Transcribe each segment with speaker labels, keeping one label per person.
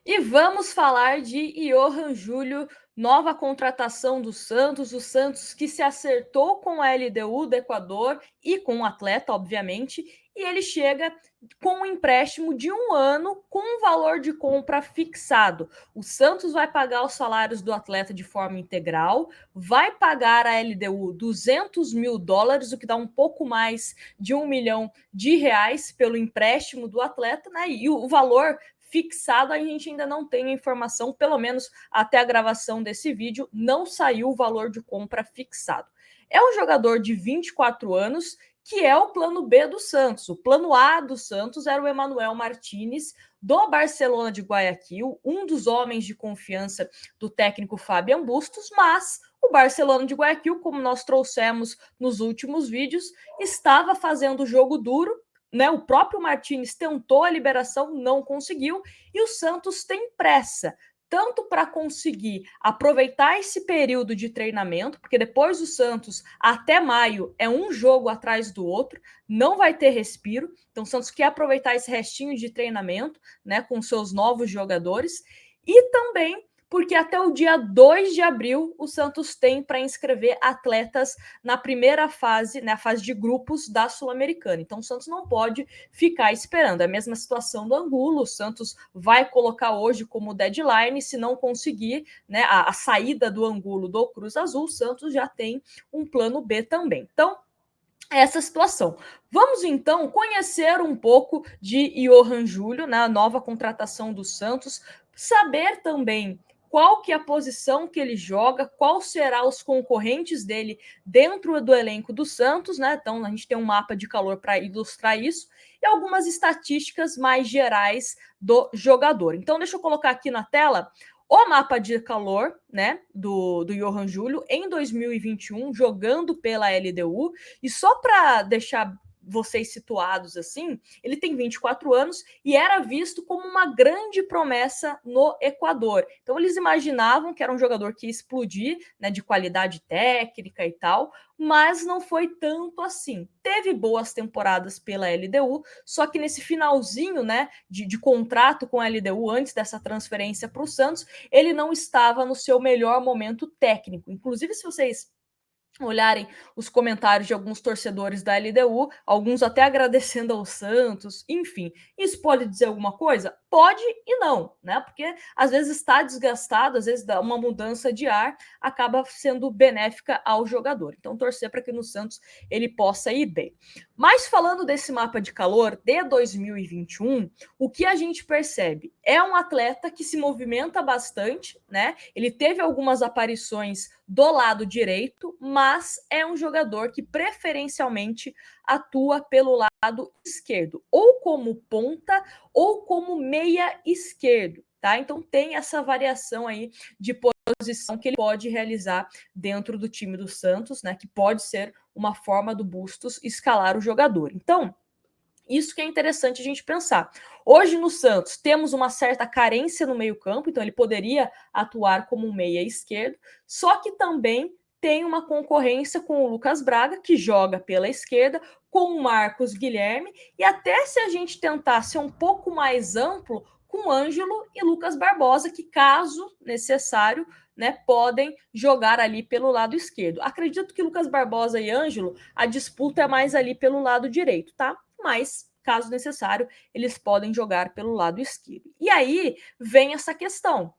Speaker 1: E vamos falar de Johan Júlio, nova contratação do Santos, o Santos que se acertou com a LDU do Equador e com o atleta, obviamente, e ele chega com um empréstimo de 1 ano com um valor de compra fixado. O Santos vai pagar os salários do atleta de forma integral, vai pagar a LDU US$ 200 mil, o que dá um pouco mais de R$ 1 milhão pelo empréstimo do atleta, né? E o valor fixado, a gente ainda não tem a informação, pelo menos até a gravação desse vídeo, não saiu o valor de compra fixado. É um jogador de 24 anos, que é o plano B do Santos. O plano A do Santos era o Emmanuel Martínez, do Barcelona de Guayaquil, um dos homens de confiança do técnico Fabian Bustos, mas o Barcelona de Guayaquil, como nós trouxemos nos últimos vídeos, estava fazendo jogo duro, né? O próprio Martínez tentou a liberação, não conseguiu, e o Santos tem pressa, tanto para conseguir aproveitar esse período de treinamento, porque depois o Santos, até maio, é um jogo atrás do outro, não vai ter respiro, então o Santos quer aproveitar esse restinho de treinamento, né, com seus novos jogadores, e também porque até o dia 2 de abril o Santos tem para inscrever atletas na primeira fase, na fase de grupos da Sul-Americana. Então o Santos não pode ficar esperando. É a mesma situação do Angulo, o Santos vai colocar hoje como deadline, se não conseguir, né, a saída do Angulo do Cruz Azul, o Santos já tem um plano B também. Então, essa situação. Vamos então conhecer um pouco de Johan Júlio, né, a nova contratação do Santos, saber também qual que é a posição que ele joga, qual será os concorrentes dele dentro do elenco do Santos, né? Então a gente tem um mapa de calor para ilustrar isso e algumas estatísticas mais gerais do jogador. Então deixa eu colocar aqui na tela o mapa de calor, né, do Johan Júlio em 2021, jogando pela LDU. E só para deixar vocês situados assim, ele tem 24 anos e era visto como uma grande promessa no Equador. Então eles imaginavam que era um jogador que ia explodir, né, de qualidade técnica e tal, mas não foi tanto assim. Teve boas temporadas pela LDU, só que nesse finalzinho, né, de contrato com a LDU, antes dessa transferência para o Santos, ele não estava no seu melhor momento técnico. Inclusive, se vocês olharem os comentários de alguns torcedores da LDU, alguns até agradecendo ao Santos, enfim. Isso pode dizer alguma coisa? Pode e não, né? Porque às vezes está desgastado, às vezes uma mudança de ar acaba sendo benéfica ao jogador. Então, torcer para que no Santos ele possa ir bem. Mas falando desse mapa de calor de 2021, o que a gente percebe é um atleta que se movimenta bastante, né? Ele teve algumas aparições do lado direito, mas é um jogador que preferencialmente atua pelo lado esquerdo, ou como ponta ou como meia esquerdo, tá? Então tem essa variação aí de posição que ele pode realizar dentro do time do Santos, né? Que pode ser uma forma do Bustos escalar o jogador. Então, isso que é interessante a gente pensar. Hoje no Santos temos uma certa carência no meio-campo, então ele poderia atuar como um meia esquerdo, só que também tem uma concorrência com o Lucas Braga, que joga pela esquerda, com o Marcos Guilherme, e até se a gente tentar ser um pouco mais amplo, com Ângelo e Lucas Barbosa, que, caso necessário, né, podem jogar ali pelo lado esquerdo. Acredito que Lucas Barbosa e Ângelo, a disputa é mais ali pelo lado direito, tá? Mas, caso necessário, eles podem jogar pelo lado esquerdo. E aí vem essa questão.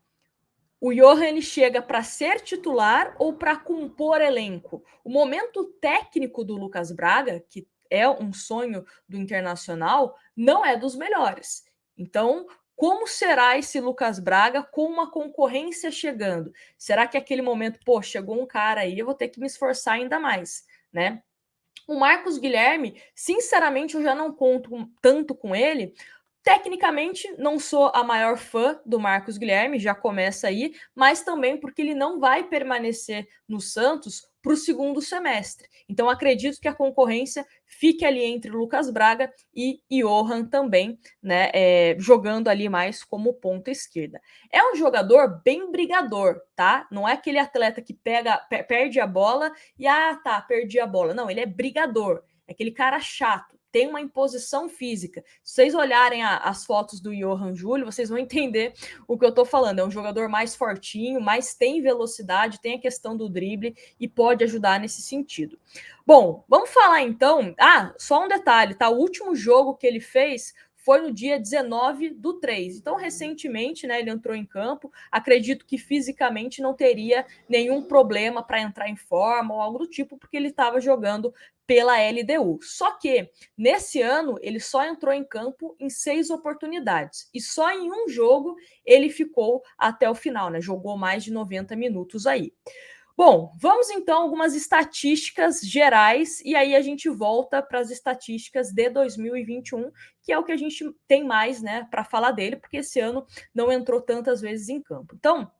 Speaker 1: O Johan ele chega para ser titular ou para compor elenco? O momento técnico do Lucas Braga, que é um sonho do Internacional, não é dos melhores. Então, como será esse Lucas Braga com uma concorrência chegando? Será que aquele momento, pô, chegou um cara aí, eu vou ter que me esforçar ainda mais, né? O Marcos Guilherme, sinceramente, eu já não conto tanto com ele. Tecnicamente, não sou a maior fã do Marcos Guilherme, já começa aí, mas também porque ele não vai permanecer no Santos para o segundo semestre. Então, acredito que a concorrência fique ali entre Lucas Braga e Johan também, né? Jogando ali mais como ponta esquerda. É um jogador bem brigador, tá? Não é aquele atleta que perde a bola e tá, perdi a bola. Não, ele é brigador. É aquele cara chato, tem uma imposição física. Se vocês olharem as fotos do Johan Júlio, vocês vão entender o que eu tô falando. É um jogador mais fortinho, mais tem velocidade, tem a questão do drible e pode ajudar nesse sentido. Bom, vamos falar então. Só um detalhe, tá? O último jogo que ele fez foi no dia 19/3. Então, recentemente, né, ele entrou em campo. Acredito que fisicamente não teria nenhum problema para entrar em forma ou algo do tipo, porque ele estava jogando pela LDU. Só que, nesse ano, ele só entrou em campo em 6 oportunidades. E só em um jogo ele ficou até o final, né? Jogou mais de 90 minutos aí. Bom, vamos então a algumas estatísticas gerais e aí a gente volta para as estatísticas de 2021, que é o que a gente tem mais, né, para falar dele, porque esse ano não entrou tantas vezes em campo. Então,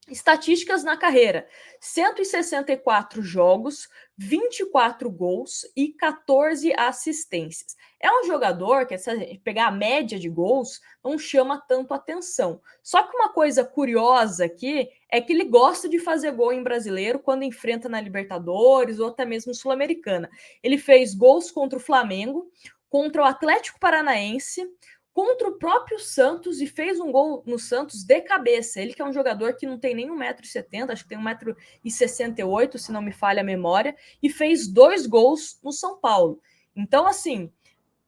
Speaker 1: estatísticas na carreira: 164 jogos, 24 gols e 14 assistências. É um jogador que, se a gente pegar a média de gols, não chama tanto atenção. Só que uma coisa curiosa aqui é que ele gosta de fazer gol em brasileiro quando enfrenta na Libertadores ou até mesmo Sul-Americana. Ele fez gols contra o Flamengo, contra o Atlético Paranaense, contra o próprio Santos e fez um gol no Santos de cabeça. Ele que é um jogador que não tem nem 1,70 m, acho que tem 1,68 m, se não me falha a memória, e fez 2 gols no São Paulo. Então, assim,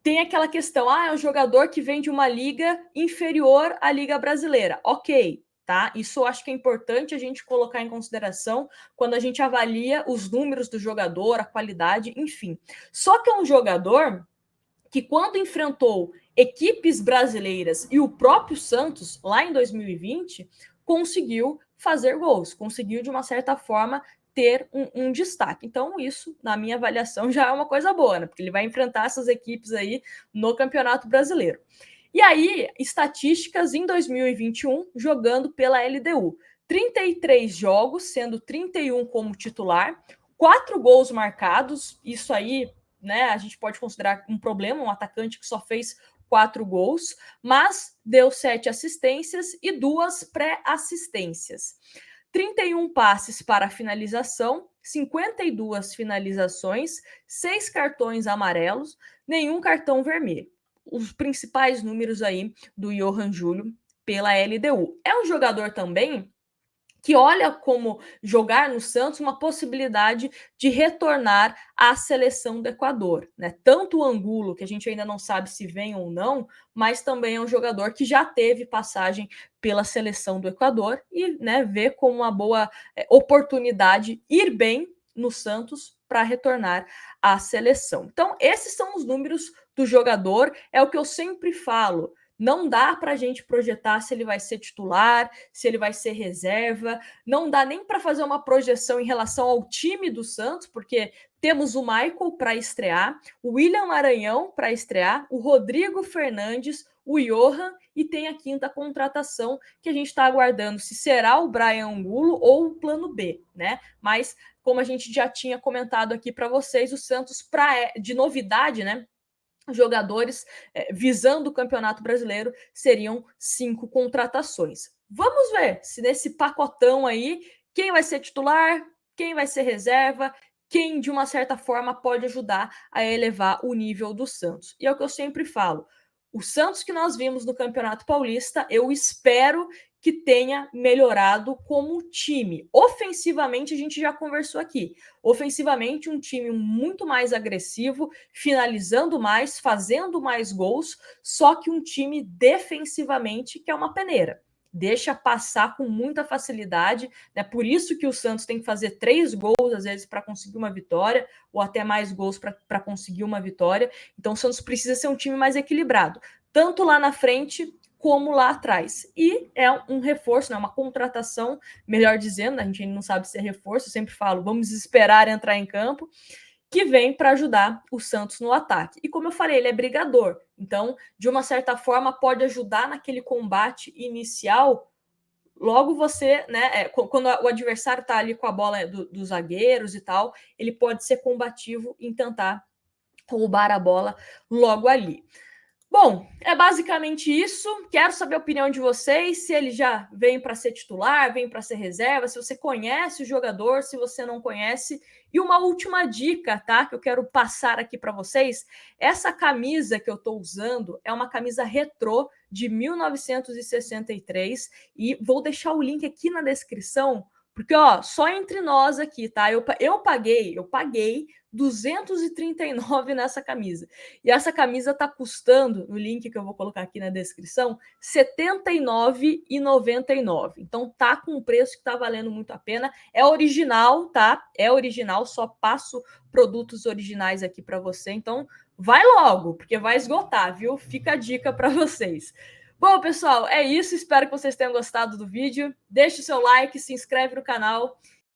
Speaker 1: tem aquela questão, é um jogador que vem de uma liga inferior à Liga Brasileira. Ok, tá? Isso eu acho que é importante a gente colocar em consideração quando a gente avalia os números do jogador, a qualidade, enfim. Só que é um jogador que, quando enfrentou equipes brasileiras e o próprio Santos, lá em 2020, conseguiu fazer gols, conseguiu, de uma certa forma, ter um destaque. Então, isso, na minha avaliação, já é uma coisa boa, né? Porque ele vai enfrentar essas equipes aí no Campeonato Brasileiro. E aí, estatísticas em 2021, jogando pela LDU. 33 jogos, sendo 31 como titular, 4 gols marcados, isso aí, né, a gente pode considerar um problema, um atacante que só fez 4 gols, mas deu 7 assistências e 2 pré-assistências. 31 passes para finalização, 52 finalizações, 6 cartões amarelos, nenhum cartão vermelho. Os principais números aí do Johan Júlio pela LDU. É um jogador também que olha como jogar no Santos uma possibilidade de retornar à seleção do Equador, né? Tanto o Angulo, que a gente ainda não sabe se vem ou não, mas também é um jogador que já teve passagem pela seleção do Equador e, né, vê como uma boa oportunidade ir bem no Santos para retornar à seleção. Então, esses são os números do jogador, é o que eu sempre falo. Não dá para a gente projetar se ele vai ser titular, se ele vai ser reserva. Não dá nem para fazer uma projeção em relação ao time do Santos, porque temos o Michael para estrear, o William Maranhão para estrear, o Rodrigo Fernandes, o Johan e tem a quinta contratação que a gente está aguardando se será o Brian Angulo ou o plano B, né? Mas, como a gente já tinha comentado aqui para vocês, o Santos, de novidade, né? Jogadores visando o Campeonato Brasileiro seriam 5 contratações. Vamos ver se nesse pacotão aí, quem vai ser titular, quem vai ser reserva, quem de uma certa forma pode ajudar a elevar o nível do Santos. E é o que eu sempre falo, o Santos que nós vimos no Campeonato Paulista, eu espero que tenha melhorado como time. Ofensivamente, a gente já conversou aqui. Ofensivamente, um time muito mais agressivo, finalizando mais, fazendo mais gols, só que um time defensivamente que é uma peneira. Deixa passar com muita facilidade, né? Por isso que o Santos tem que fazer 3 gols, às vezes, para conseguir uma vitória, ou até mais gols para conseguir uma vitória. Então, o Santos precisa ser um time mais equilibrado, tanto lá na frente como lá atrás. E é um reforço, né? Uma contratação, melhor dizendo, a gente ainda não sabe se é reforço, eu sempre falo, vamos esperar entrar em campo, que vem para ajudar o Santos no ataque. E como eu falei, ele é brigador, então, de uma certa forma, pode ajudar naquele combate inicial. Logo você, né, quando o adversário está ali com a bola dos zagueiros e tal, ele pode ser combativo em tentar roubar a bola logo ali. Bom, é basicamente isso. Quero saber a opinião de vocês, se ele já vem para ser titular, vem para ser reserva, se você conhece o jogador, se você não conhece. E uma última dica, tá? Que eu quero passar aqui para vocês. Essa camisa que eu estou usando é uma camisa retrô de 1963 e vou deixar o link aqui na descrição, porque ó, só entre nós aqui, tá? Eu paguei 239 nessa camisa. E essa camisa está custando, no link que eu vou colocar aqui na descrição, R$ 79,99. Então tá com um preço que está valendo muito a pena. É original, tá? É original, só passo produtos originais aqui para você. Então vai logo, porque vai esgotar, viu? Fica a dica para vocês. Bom, pessoal, é isso. Espero que vocês tenham gostado do vídeo. Deixe o seu like, se inscreve no canal